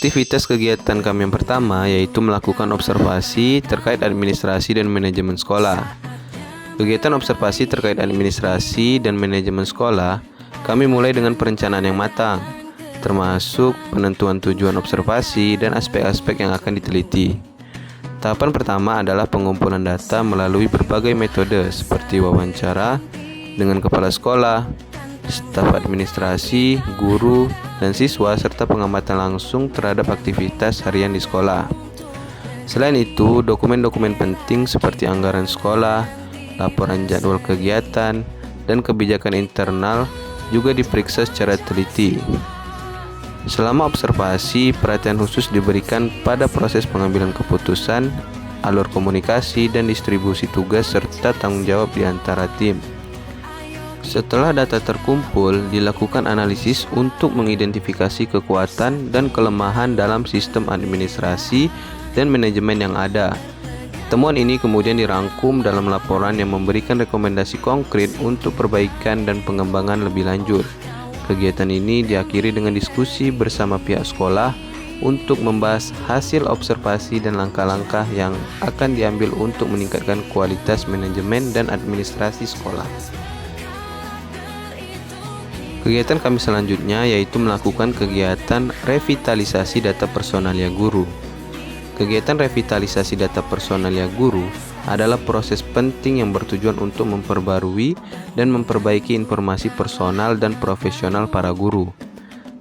Aktivitas kegiatan kami yang pertama yaitu melakukan observasi terkait administrasi dan manajemen sekolah. Kegiatan observasi terkait administrasi dan manajemen sekolah kami mulai dengan perencanaan yang matang, termasuk penentuan tujuan observasi dan aspek-aspek yang akan diteliti. Tahapan pertama adalah pengumpulan data melalui berbagai metode seperti wawancara dengan kepala sekolah, staf administrasi, guru, dan siswa, serta pengamatan langsung terhadap aktivitas harian di sekolah. Selain itu, dokumen-dokumen penting seperti anggaran sekolah, laporan jadwal kegiatan, dan kebijakan internal juga diperiksa secara teliti. Selama observasi, perhatian khusus diberikan pada proses pengambilan keputusan, alur komunikasi, dan distribusi tugas serta tanggung jawab di antara tim. Setelah data terkumpul, dilakukan analisis untuk mengidentifikasi kekuatan dan kelemahan dalam sistem administrasi dan manajemen yang ada. Temuan ini kemudian dirangkum dalam laporan yang memberikan rekomendasi konkret untuk perbaikan dan pengembangan lebih lanjut. Kegiatan ini diakhiri dengan diskusi bersama pihak sekolah untuk membahas hasil observasi dan langkah-langkah yang akan diambil untuk meningkatkan kualitas manajemen dan administrasi sekolah. Kegiatan kami selanjutnya yaitu melakukan kegiatan revitalisasi data personalia guru. Kegiatan revitalisasi data personalia guru adalah proses penting yang bertujuan untuk memperbarui dan memperbaiki informasi personal dan profesional para guru.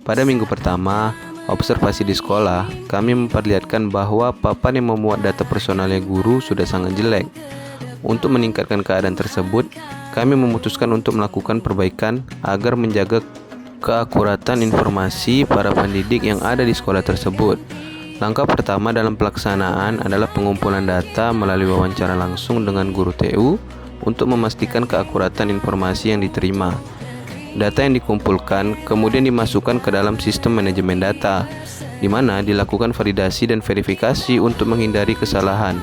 Pada minggu pertama, observasi di sekolah, kami memperlihatkan bahwa papan yang memuat data personalia guru sudah sangat jelek. Untuk meningkatkan keadaan tersebut, kami memutuskan untuk melakukan perbaikan agar menjaga keakuratan informasi para pendidik yang ada di sekolah tersebut. Langkah pertama dalam pelaksanaan adalah pengumpulan data melalui wawancara langsung dengan guru TU untuk memastikan keakuratan informasi yang diterima. Data yang dikumpulkan kemudian dimasukkan ke dalam sistem manajemen data, di mana dilakukan validasi dan verifikasi untuk menghindari kesalahan.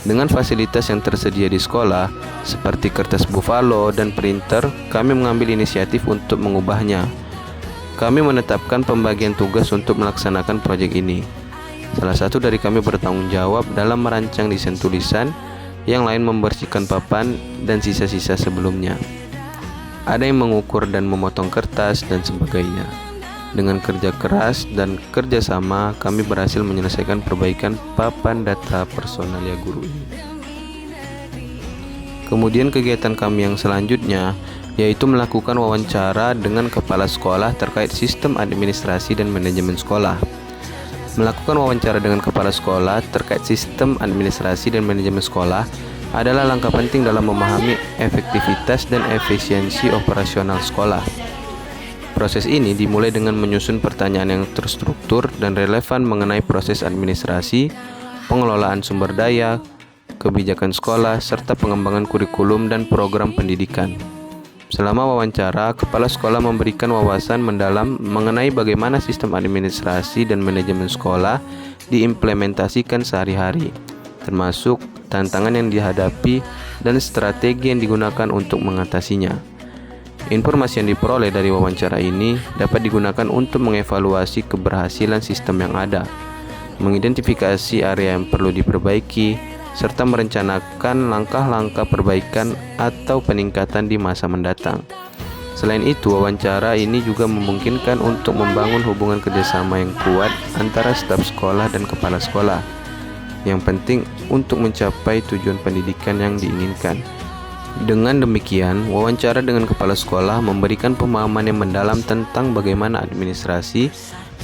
Dengan fasilitas yang tersedia di sekolah, seperti kertas buffalo dan printer, kami mengambil inisiatif untuk mengubahnya. Kami menetapkan pembagian tugas untuk melaksanakan proyek ini. Salah satu dari kami bertanggung jawab dalam merancang desain tulisan, yang lain membersihkan papan dan sisa-sisa sebelumnya. Ada yang mengukur dan memotong kertas dan sebagainya. Dengan kerja keras dan kerjasama, kami berhasil menyelesaikan perbaikan papan data personalia guru ini. Kemudian kegiatan kami yang selanjutnya yaitu melakukan wawancara dengan kepala sekolah terkait sistem administrasi dan manajemen sekolah. Melakukan wawancara dengan kepala sekolah terkait sistem administrasi dan manajemen sekolah adalah langkah penting dalam memahami efektivitas dan efisiensi operasional sekolah. Proses ini dimulai dengan menyusun pertanyaan yang terstruktur dan relevan mengenai proses administrasi, pengelolaan sumber daya, kebijakan sekolah, serta pengembangan kurikulum dan program pendidikan. Selama wawancara, kepala sekolah memberikan wawasan mendalam mengenai bagaimana sistem administrasi dan manajemen sekolah diimplementasikan sehari-hari, termasuk tantangan yang dihadapi dan strategi yang digunakan untuk mengatasinya. Informasi yang diperoleh dari wawancara ini dapat digunakan untuk mengevaluasi keberhasilan sistem yang ada, mengidentifikasi area yang perlu diperbaiki, serta merencanakan langkah-langkah perbaikan atau peningkatan di masa mendatang. Selain itu, wawancara ini juga memungkinkan untuk membangun hubungan kerjasama yang kuat antara staf sekolah dan kepala sekolah, yang penting untuk mencapai tujuan pendidikan yang diinginkan. Dengan demikian, wawancara dengan kepala sekolah memberikan pemahaman yang mendalam tentang bagaimana administrasi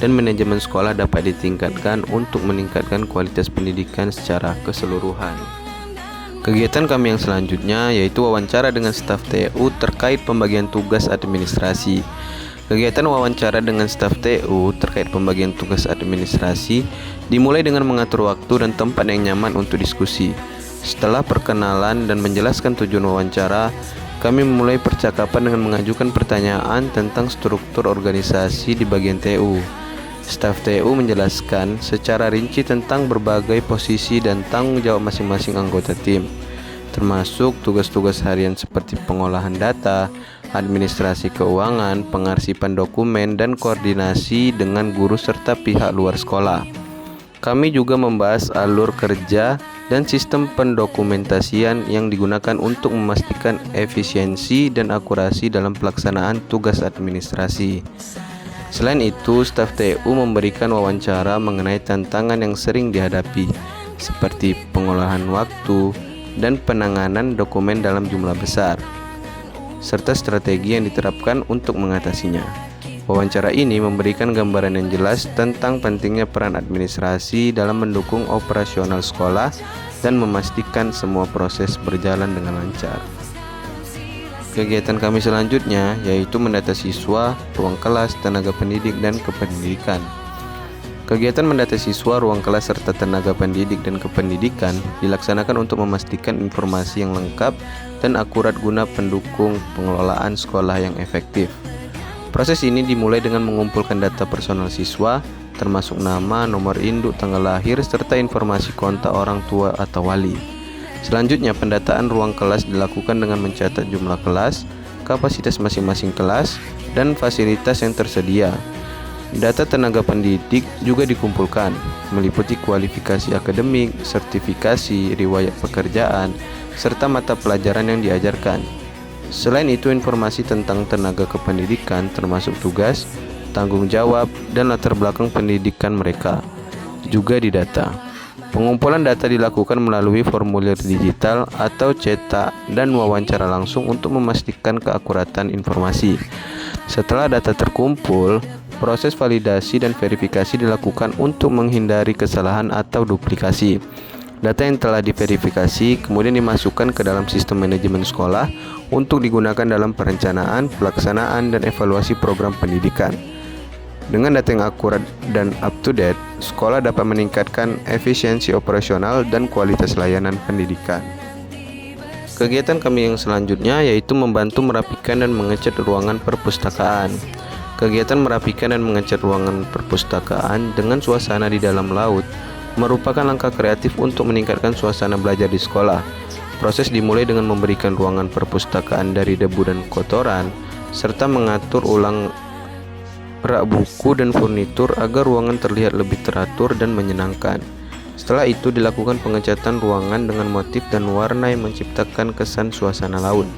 dan manajemen sekolah dapat ditingkatkan untuk meningkatkan kualitas pendidikan secara keseluruhan. Kegiatan kami yang selanjutnya yaitu wawancara dengan staf TU terkait pembagian tugas administrasi. Kegiatan wawancara dengan staf TU terkait pembagian tugas administrasi dimulai dengan mengatur waktu dan tempat yang nyaman untuk diskusi. Setelah perkenalan dan menjelaskan tujuan wawancara, kami memulai percakapan dengan mengajukan pertanyaan tentang struktur organisasi di bagian TU. Staf TU menjelaskan secara rinci tentang berbagai posisi dan tanggung jawab masing-masing anggota tim, termasuk tugas-tugas harian seperti pengolahan data, administrasi keuangan, pengarsipan dokumen, dan koordinasi dengan guru serta pihak luar sekolah. Kami juga membahas alur kerja dan sistem pendokumentasian yang digunakan untuk memastikan efisiensi dan akurasi dalam pelaksanaan tugas administrasi. Selain itu, staf TU memberikan wawancara mengenai tantangan yang sering dihadapi, seperti pengolahan waktu dan penanganan dokumen dalam jumlah besar, serta strategi yang diterapkan untuk mengatasinya. Wawancara ini memberikan gambaran yang jelas tentang pentingnya peran administrasi dalam mendukung operasional sekolah dan memastikan semua proses berjalan dengan lancar. Kegiatan kami selanjutnya yaitu mendata siswa, ruang kelas, tenaga pendidik, dan kependidikan. Kegiatan mendata siswa, ruang kelas, serta tenaga pendidik dan kependidikan dilaksanakan untuk memastikan informasi yang lengkap dan akurat guna pendukung pengelolaan sekolah yang efektif. Proses ini dimulai dengan mengumpulkan data personal siswa, termasuk nama, nomor induk, tanggal lahir, serta informasi kontak orang tua atau wali. Selanjutnya, pendataan ruang kelas dilakukan dengan mencatat jumlah kelas, kapasitas masing-masing kelas, dan fasilitas yang tersedia. Data tenaga pendidik juga dikumpulkan, meliputi kualifikasi akademik, sertifikasi, riwayat pekerjaan, serta mata pelajaran yang diajarkan. Selain itu, informasi tentang tenaga kependidikan termasuk tugas, tanggung jawab, dan latar belakang pendidikan mereka juga didata. Pengumpulan data dilakukan melalui formulir digital atau cetak dan wawancara langsung untuk memastikan keakuratan informasi. Setelah data terkumpul, proses validasi dan verifikasi dilakukan untuk menghindari kesalahan atau duplikasi. Data yang telah diverifikasi kemudian dimasukkan ke dalam sistem manajemen sekolah untuk digunakan dalam perencanaan, pelaksanaan, dan evaluasi program pendidikan. Dengan data yang akurat dan up-to-date, sekolah dapat meningkatkan efisiensi operasional dan kualitas layanan pendidikan. Kegiatan kami yang selanjutnya yaitu membantu merapikan dan mengecat ruangan perpustakaan. Kegiatan merapikan dan mengecat ruangan perpustakaan dengan suasana di dalam laut merupakan langkah kreatif untuk meningkatkan suasana belajar di sekolah. Proses dimulai dengan memberikan ruangan perpustakaan dari debu dan kotoran, serta mengatur ulang rak buku dan furnitur agar ruangan terlihat lebih teratur dan menyenangkan. Setelah itu dilakukan pengecatan ruangan dengan motif dan warna yang menciptakan kesan suasana laut,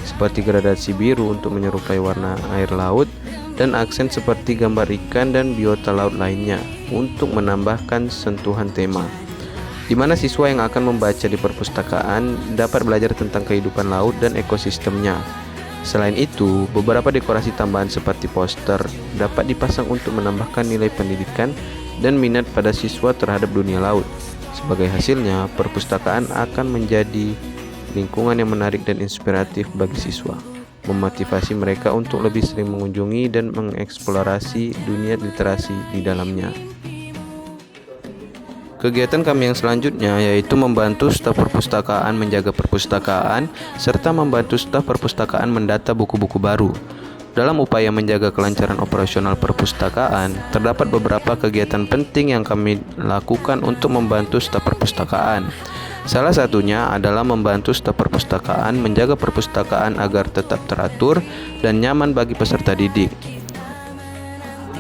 seperti gradasi biru untuk menyerupai warna air laut, dan aksen seperti gambar ikan dan biota laut lainnya untuk menambahkan sentuhan tema, di mana siswa yang akan membaca di perpustakaan dapat belajar tentang kehidupan laut dan ekosistemnya. Selain itu, beberapa dekorasi tambahan seperti poster dapat dipasang untuk menambahkan nilai pendidikan dan minat pada siswa terhadap dunia laut. Sebagai hasilnya, perpustakaan akan menjadi lingkungan yang menarik dan inspiratif bagi siswa, memotivasi mereka untuk lebih sering mengunjungi dan mengeksplorasi dunia literasi di dalamnya. Kegiatan kami yang selanjutnya yaitu membantu staf perpustakaan menjaga perpustakaan serta membantu staf perpustakaan mendata buku-buku baru. Dalam upaya menjaga kelancaran operasional perpustakaan, terdapat beberapa kegiatan penting yang kami lakukan untuk membantu staf perpustakaan. Salah satunya adalah membantu staf perpustakaan menjaga perpustakaan agar tetap teratur dan nyaman bagi peserta didik.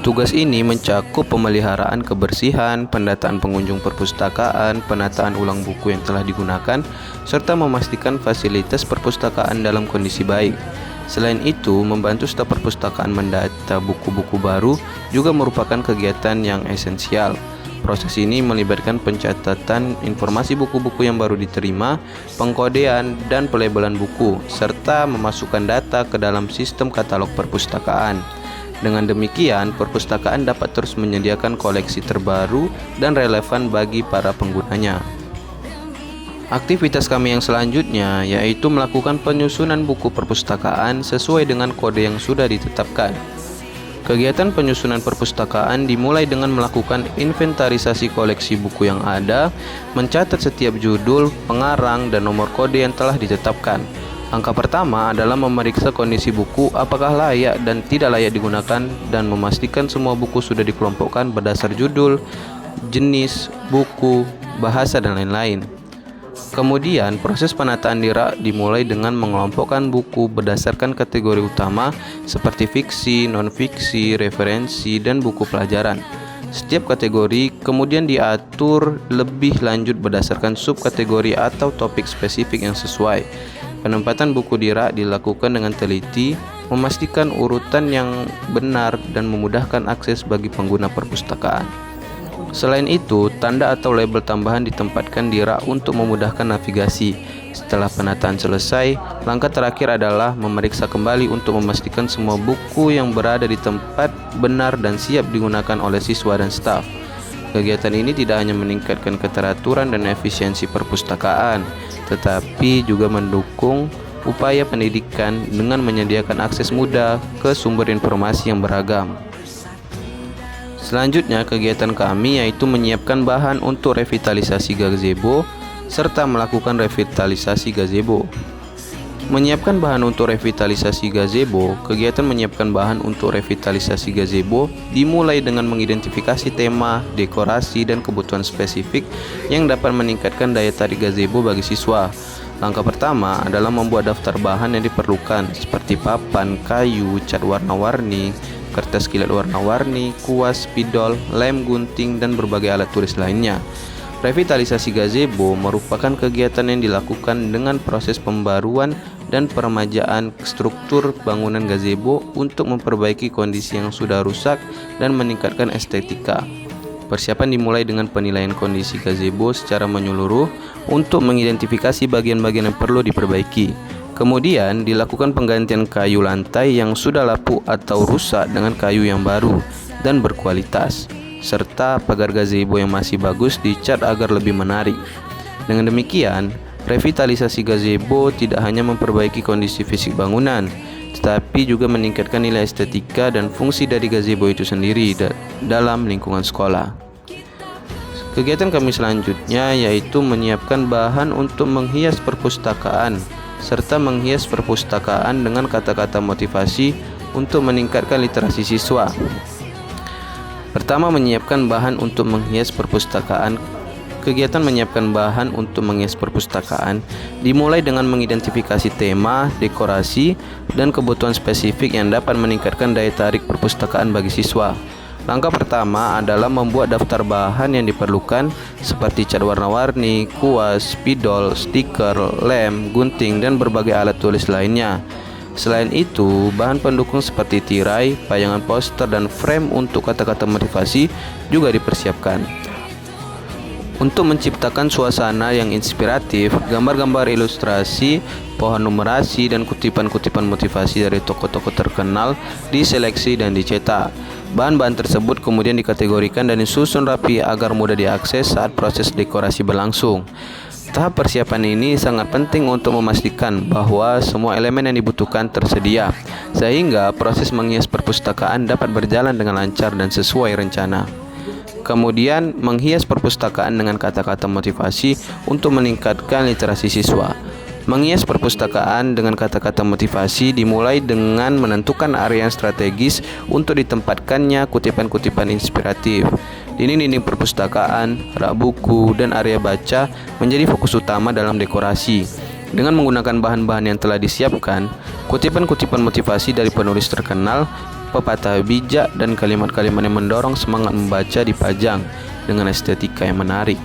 Tugas ini mencakup pemeliharaan kebersihan, pendataan pengunjung perpustakaan, penataan ulang buku yang telah digunakan, serta memastikan fasilitas perpustakaan dalam kondisi baik. Selain itu, membantu staf perpustakaan mendata buku-buku baru juga merupakan kegiatan yang esensial. Proses ini melibatkan pencatatan informasi buku-buku yang baru diterima, pengkodean, dan pelabelan buku, serta memasukkan data ke dalam sistem katalog perpustakaan. Dengan demikian, perpustakaan dapat terus menyediakan koleksi terbaru dan relevan bagi para penggunanya. Aktivitas kami yang selanjutnya yaitu melakukan penyusunan buku perpustakaan sesuai dengan kode yang sudah ditetapkan. Kegiatan penyusunan perpustakaan dimulai dengan melakukan inventarisasi koleksi buku yang ada, mencatat setiap judul, pengarang, dan nomor kode yang telah ditetapkan. Langkah pertama adalah memeriksa kondisi buku apakah layak dan tidak layak digunakan dan memastikan semua buku sudah dikelompokkan berdasar judul, jenis, buku, bahasa, dan lain-lain. Kemudian, proses penataan di rak dimulai dengan mengelompokkan buku berdasarkan kategori utama seperti fiksi, non-fiksi, referensi, dan buku pelajaran. Setiap kategori kemudian diatur lebih lanjut berdasarkan subkategori atau topik spesifik yang sesuai. Penempatan buku di rak dilakukan dengan teliti, memastikan urutan yang benar dan memudahkan akses bagi pengguna perpustakaan. Selain itu, tanda atau label tambahan ditempatkan di rak untuk memudahkan navigasi. Setelah penataan selesai, langkah terakhir adalah memeriksa kembali untuk memastikan semua buku yang berada di tempat benar dan siap digunakan oleh siswa dan staf. Kegiatan ini tidak hanya meningkatkan keteraturan dan efisiensi perpustakaan, tetapi juga mendukung upaya pendidikan dengan menyediakan akses mudah ke sumber informasi yang beragam. Selanjutnya, kegiatan kami yaitu menyiapkan bahan untuk revitalisasi gazebo serta melakukan revitalisasi gazebo. Menyiapkan bahan untuk revitalisasi gazebo. Kegiatan menyiapkan bahan untuk revitalisasi gazebo dimulai dengan mengidentifikasi tema, dekorasi, dan kebutuhan spesifik yang dapat meningkatkan daya tarik gazebo bagi siswa. Langkah pertama adalah membuat daftar bahan yang diperlukan seperti papan, kayu, cat warna-warni, kertas kilat warna-warni, kuas, spidol, lem, gunting, dan berbagai alat tulis lainnya. Revitalisasi gazebo merupakan kegiatan yang dilakukan dengan proses pembaruan dan peremajaan struktur bangunan gazebo untuk memperbaiki kondisi yang sudah rusak dan meningkatkan estetika. Persiapan dimulai dengan penilaian kondisi gazebo secara menyeluruh untuk mengidentifikasi bagian-bagian yang perlu diperbaiki. Kemudian dilakukan penggantian kayu lantai yang sudah lapuk atau rusak dengan kayu yang baru dan berkualitas, serta pagar gazebo yang masih bagus dicat agar lebih menarik. Dengan demikian, revitalisasi gazebo tidak hanya memperbaiki kondisi fisik bangunan, tetapi juga meningkatkan nilai estetika dan fungsi dari gazebo itu sendiri dalam lingkungan sekolah. Kegiatan kami selanjutnya yaitu menyiapkan bahan untuk menghias perpustakaan serta menghias perpustakaan dengan kata-kata motivasi untuk meningkatkan literasi siswa. Pertama, menyiapkan bahan untuk menghias perpustakaan. Kegiatan menyiapkan bahan untuk menghias perpustakaan dimulai dengan mengidentifikasi tema, dekorasi, dan kebutuhan spesifik yang dapat meningkatkan daya tarik perpustakaan bagi siswa. Langkah pertama adalah membuat daftar bahan yang diperlukan seperti cat warna-warni, kuas, spidol, stiker, lem, gunting, dan berbagai alat tulis lainnya. Selain itu, bahan pendukung seperti tirai, pajangan poster, dan frame untuk kata-kata motivasi juga dipersiapkan. Untuk menciptakan suasana yang inspiratif, gambar-gambar ilustrasi, pohon numerasi, dan kutipan-kutipan motivasi dari tokoh-tokoh terkenal diseleksi dan dicetak. Bahan-bahan tersebut kemudian dikategorikan dan disusun rapi agar mudah diakses saat proses dekorasi berlangsung. Tahap persiapan ini sangat penting untuk memastikan bahwa semua elemen yang dibutuhkan tersedia, sehingga proses menghias perpustakaan dapat berjalan dengan lancar dan sesuai rencana. Kemudian, menghias perpustakaan dengan kata-kata motivasi untuk meningkatkan literasi siswa. Menghias perpustakaan dengan kata-kata motivasi dimulai dengan menentukan area yang strategis untuk ditempatkannya kutipan-kutipan inspiratif. Dinding-dinding perpustakaan, rak buku, dan area baca menjadi fokus utama dalam dekorasi. Dengan menggunakan bahan-bahan yang telah disiapkan, kutipan-kutipan motivasi dari penulis terkenal, pepatah bijak, dan kalimat-kalimat yang mendorong semangat membaca dipajang dengan estetika yang menarik.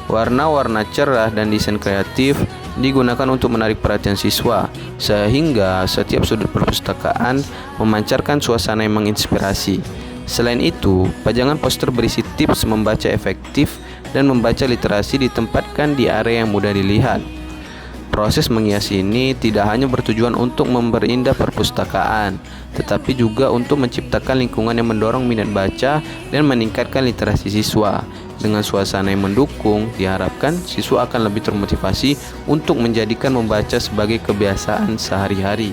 Warna-warna cerah dan desain kreatif digunakan untuk menarik perhatian siswa, sehingga setiap sudut perpustakaan memancarkan suasana yang menginspirasi. Selain itu, pajangan poster berisi tips membaca efektif dan membaca literasi ditempatkan di area yang mudah dilihat. Proses menghias ini tidak hanya bertujuan untuk memperindah perpustakaan, tetapi juga untuk menciptakan lingkungan yang mendorong minat baca dan meningkatkan literasi siswa. Dengan suasana yang mendukung, diharapkan siswa akan lebih termotivasi untuk menjadikan membaca sebagai kebiasaan sehari-hari.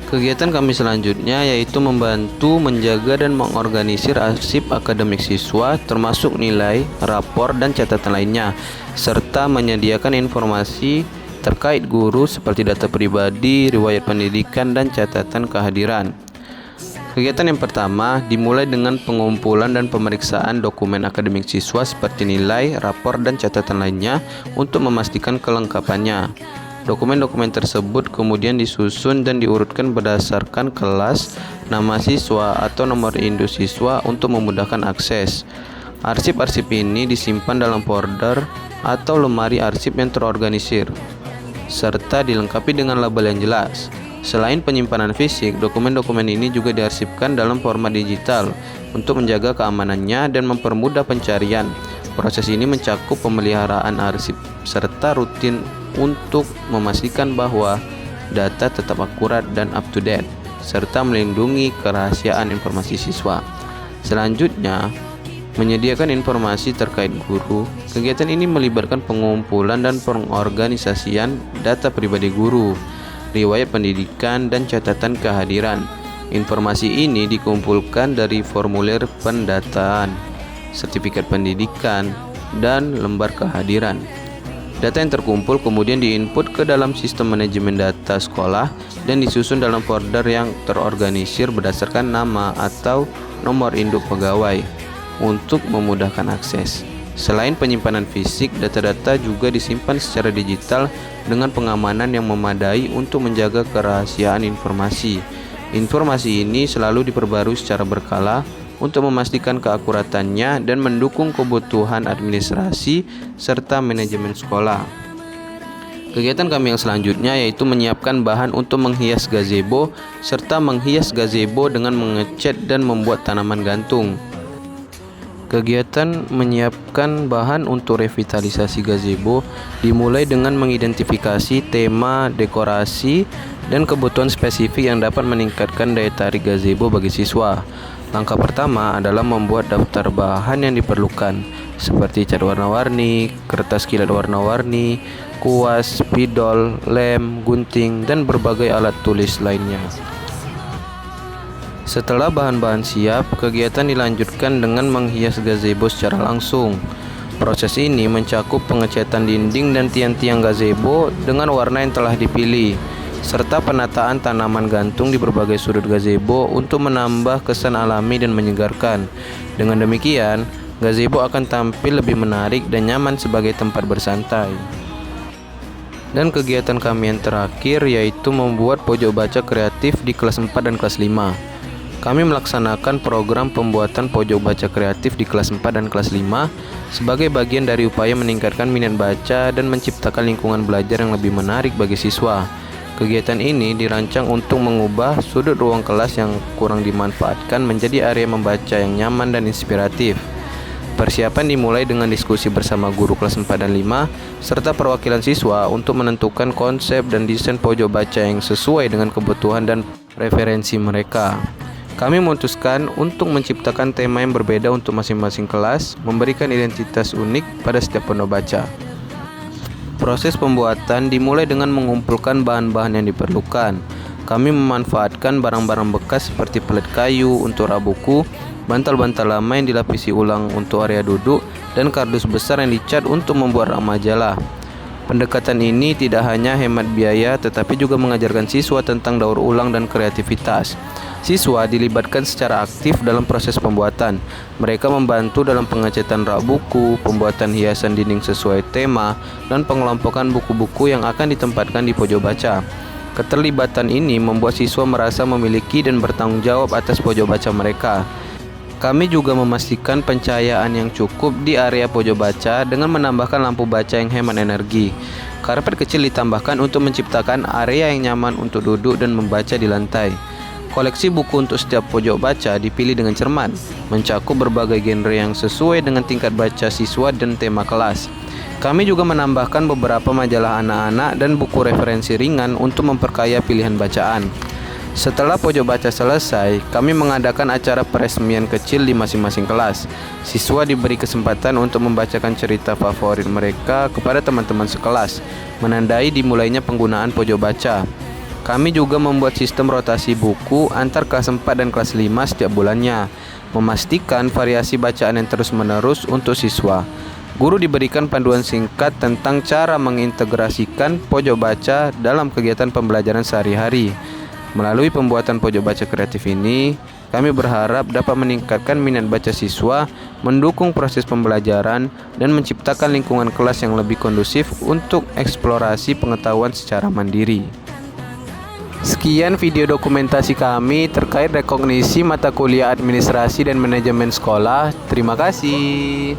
Kegiatan kami selanjutnya yaitu membantu menjaga dan mengorganisir arsip akademik siswa termasuk nilai, rapor, dan catatan lainnya, serta menyediakan informasi terkait guru seperti data pribadi, riwayat pendidikan, dan catatan kehadiran. Kegiatan yang pertama dimulai dengan pengumpulan dan pemeriksaan dokumen akademik siswa seperti nilai, rapor, dan catatan lainnya untuk memastikan kelengkapannya. Dokumen-dokumen tersebut kemudian disusun dan diurutkan berdasarkan kelas, nama siswa, atau nomor induk siswa untuk memudahkan akses. Arsip-arsip ini disimpan dalam folder atau lemari arsip yang terorganisir, serta dilengkapi dengan label yang jelas. Selain penyimpanan fisik, dokumen-dokumen ini juga diarsipkan dalam format digital untuk menjaga keamanannya dan mempermudah pencarian. Proses ini mencakup pemeliharaan arsip serta rutin untuk memastikan bahwa data tetap akurat dan up-to-date, serta melindungi kerahasiaan informasi siswa. Selanjutnya, menyediakan informasi terkait guru. Kegiatan ini melibatkan pengumpulan dan pengorganisasian data pribadi guru, riwayat pendidikan, dan catatan kehadiran. Informasi ini dikumpulkan dari formulir pendataan, sertifikat pendidikan, dan lembar kehadiran. Data yang terkumpul kemudian diinput ke dalam sistem manajemen data sekolah dan disusun dalam folder yang terorganisir berdasarkan nama atau nomor induk pegawai untuk memudahkan akses. Selain penyimpanan fisik, data-data juga disimpan secara digital dengan pengamanan yang memadai untuk menjaga kerahasiaan informasi. Informasi ini selalu diperbarui secara berkala untuk memastikan keakuratannya dan mendukung kebutuhan administrasi serta manajemen sekolah. Kegiatan kami yang selanjutnya yaitu menyiapkan bahan untuk menghias gazebo serta menghias gazebo dengan mengecat dan membuat tanaman gantung. Kegiatan menyiapkan bahan untuk revitalisasi gazebo dimulai dengan mengidentifikasi tema, dekorasi, dan kebutuhan spesifik yang dapat meningkatkan daya tarik gazebo bagi siswa. Langkah pertama adalah membuat daftar bahan yang diperlukan, seperti cat warna-warni, kertas kilat warna-warni, kuas, spidol, lem, gunting, dan berbagai alat tulis lainnya. Setelah bahan-bahan siap, kegiatan dilanjutkan dengan menghias gazebo secara langsung. Proses ini mencakup pengecatan dinding dan tiang-tiang gazebo dengan warna yang telah dipilih, serta penataan tanaman gantung di berbagai sudut gazebo untuk menambah kesan alami dan menyegarkan. Dengan demikian, gazebo akan tampil lebih menarik dan nyaman sebagai tempat bersantai. Dan kegiatan kami yang terakhir yaitu membuat pojok baca kreatif di kelas 4 dan kelas 5. Kami melaksanakan program pembuatan pojok baca kreatif di kelas 4 dan kelas 5 sebagai bagian dari upaya meningkatkan minat baca dan menciptakan lingkungan belajar yang lebih menarik bagi siswa. Kegiatan ini dirancang untuk mengubah sudut ruang kelas yang kurang dimanfaatkan menjadi area membaca yang nyaman dan inspiratif. Persiapan dimulai dengan diskusi bersama guru kelas 4 dan 5 serta perwakilan siswa untuk menentukan konsep dan desain pojok baca yang sesuai dengan kebutuhan dan preferensi mereka. Kami memutuskan untuk menciptakan tema yang berbeda untuk masing-masing kelas, memberikan identitas unik pada setiap pondok baca. Proses pembuatan dimulai dengan mengumpulkan bahan-bahan yang diperlukan. Kami memanfaatkan barang-barang bekas seperti pelet kayu untuk rak buku, bantal-bantal lama yang dilapisi ulang untuk area duduk, dan kardus besar yang dicat untuk membuat rak majalah. Pendekatan ini tidak hanya hemat biaya tetapi juga mengajarkan siswa tentang daur ulang dan kreativitas. Siswa dilibatkan secara aktif dalam proses pembuatan. Mereka membantu dalam pengecatan rak buku, pembuatan hiasan dinding sesuai tema, dan pengelompokan buku-buku yang akan ditempatkan di pojok baca. Keterlibatan ini membuat siswa merasa memiliki dan bertanggung jawab atas pojok baca mereka. Kami juga memastikan pencahayaan yang cukup di area pojok baca dengan menambahkan lampu baca yang hemat energi. Karpet kecil ditambahkan untuk menciptakan area yang nyaman untuk duduk dan membaca di lantai. Koleksi buku untuk setiap pojok baca dipilih dengan cermat, mencakup berbagai genre yang sesuai dengan tingkat baca siswa dan tema kelas. Kami juga menambahkan beberapa majalah anak-anak dan buku referensi ringan untuk memperkaya pilihan bacaan. Setelah pojok baca selesai, kami mengadakan acara peresmian kecil di masing-masing kelas. Siswa diberi kesempatan untuk membacakan cerita favorit mereka kepada teman-teman sekelas, menandai dimulainya penggunaan pojok baca. Kami juga membuat sistem rotasi buku antar kelas 4 dan kelas 5 setiap bulannya, memastikan variasi bacaan yang terus-menerus untuk siswa. Guru diberikan panduan singkat tentang cara mengintegrasikan pojok baca dalam kegiatan pembelajaran sehari-hari. Melalui pembuatan pojok baca kreatif ini, kami berharap dapat meningkatkan minat baca siswa, mendukung proses pembelajaran, dan menciptakan lingkungan kelas yang lebih kondusif untuk eksplorasi pengetahuan secara mandiri. Sekian video dokumentasi kami terkait rekognisi mata kuliah administrasi dan manajemen sekolah. Terima kasih.